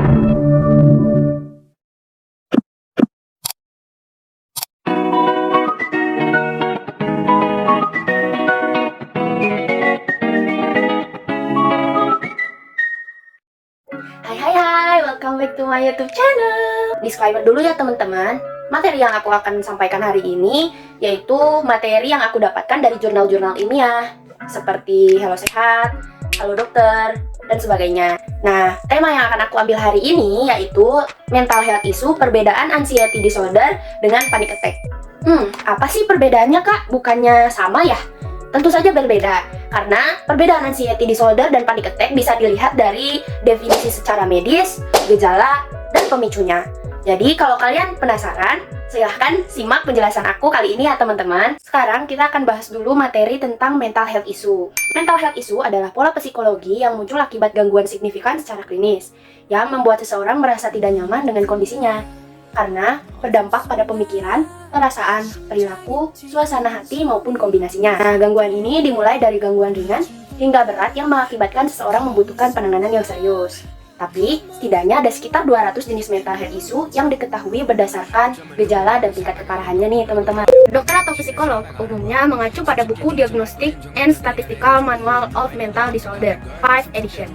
Hai, welcome back to my YouTube channel. Disclaimer dulu ya teman-teman. Materi yang aku akan sampaikan hari ini yaitu materi yang aku dapatkan dari jurnal-jurnal ilmiah seperti Hello Sehat, Halo Dokter, dan sebagainya. Nah, tema yang akan aku ambil hari ini yaitu mental health issue, perbedaan anxiety disorder dengan panic attack. Apa sih perbedaannya kak? Bukannya sama ya? Tentu saja berbeda, karena perbedaan anxiety disorder dan panic attack bisa dilihat dari definisi secara medis, gejala, dan pemicunya. Jadi kalau kalian penasaran, silahkan simak penjelasan aku kali ini ya teman-teman. Sekarang kita akan bahas dulu materi tentang mental health issue. Mental health issue adalah pola psikologi yang muncul akibat gangguan signifikan secara klinis, yang membuat seseorang merasa tidak nyaman dengan kondisinya, karena berdampak pada pemikiran, perasaan, perilaku, suasana hati, maupun kombinasinya. Nah, gangguan ini dimulai dari gangguan ringan hingga berat yang mengakibatkan seseorang membutuhkan penanganan yang serius. Tapi, setidaknya ada sekitar 200 jenis mental health issue yang diketahui berdasarkan gejala dan tingkat keparahannya nih teman-teman. Dokter atau psikolog umumnya mengacu pada buku Diagnostic and Statistical Manual of Mental Disorder, 5th edition,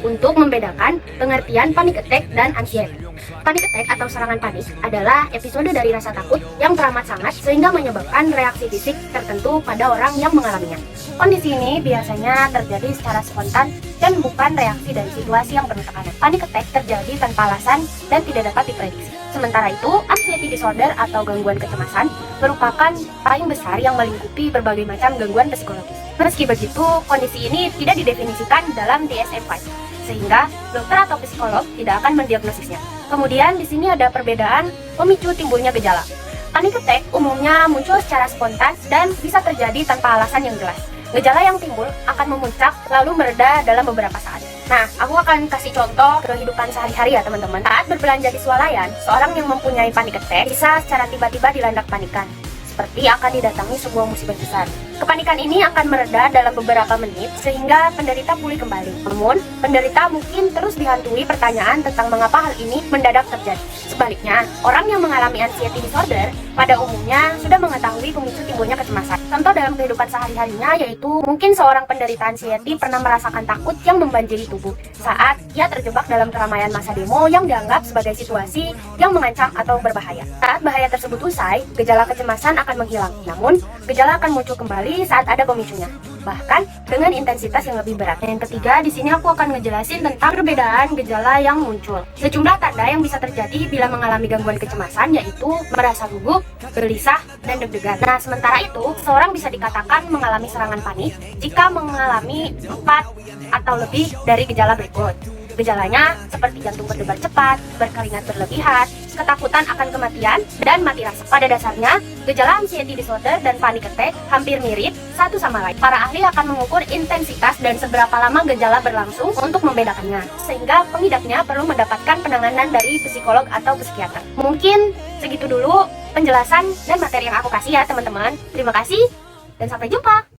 untuk membedakan pengertian panic attack dan anxiety. Panic attack atau serangan panik adalah episode dari rasa takut yang teramat sangat sehingga menyebabkan reaksi fisik tertentu pada orang yang mengalaminya. Kondisi ini biasanya terjadi secara spontan dan bukan reaksi dari situasi yang penuh tekanan. Panic attack terjadi tanpa alasan dan tidak dapat diprediksi. Sementara itu, anxiety disorder atau gangguan kecemasan merupakan paling besar yang melingkupi berbagai macam gangguan psikologis. Meski begitu, kondisi ini tidak didefinisikan dalam DSM-5, sehingga dokter atau psikolog tidak akan mendiagnosisnya. Kemudian di sini ada perbedaan pemicu timbulnya gejala. Panic attack umumnya muncul secara spontan dan bisa terjadi tanpa alasan yang jelas. Gejala yang timbul akan memuncak lalu mereda dalam beberapa saat. Nah, aku akan kasih contoh kehidupan sehari-hari ya teman-teman. Saat berbelanja di swalayan, seorang yang mempunyai panic attack bisa secara tiba-tiba dilanda kepanikan, seperti akan didatangi sebuah musibah besar. Kepanikan ini akan mereda dalam beberapa menit sehingga penderita pulih kembali. Namun, penderita mungkin terus dihantui pertanyaan tentang mengapa hal ini mendadak terjadi. Sebaliknya, orang yang mengalami anxiety disorder pada umumnya sudah mengetahui pemicu timbulnya kecemasan. Contoh dalam kehidupan sehari-harinya yaitu mungkin seorang penderita anxiety pernah merasakan takut yang membanjiri tubuh saat ia terjebak dalam keramaian massa demo yang dianggap sebagai situasi yang mengancam atau berbahaya. Saat bahaya tersebut usai, gejala kecemasan akan menghilang. Namun, gejala akan muncul kembali saat ada pemicunya, bahkan dengan intensitas yang lebih berat. Yang ketiga, di sini aku akan ngejelasin tentang perbedaan gejala yang muncul. Sejumlah tanda yang bisa terjadi bila mengalami gangguan kecemasan yaitu merasa gugup, gelisah, dan deg-degan. Nah, sementara itu, seseorang bisa dikatakan mengalami serangan panik jika mengalami 4 atau lebih dari gejala berikut. Gejalanya seperti jantung berdebar cepat, berkeringat berlebihan, ketakutan akan kematian, dan mati rasa. Pada dasarnya, gejala anxiety disorder dan panic attack hampir mirip satu sama lain. Para ahli akan mengukur intensitas dan seberapa lama gejala berlangsung untuk membedakannya, sehingga pengidapnya perlu mendapatkan penanganan dari psikolog atau psikiater. Mungkin segitu dulu penjelasan dan materi yang aku kasih ya teman-teman. Terima kasih, dan sampai jumpa!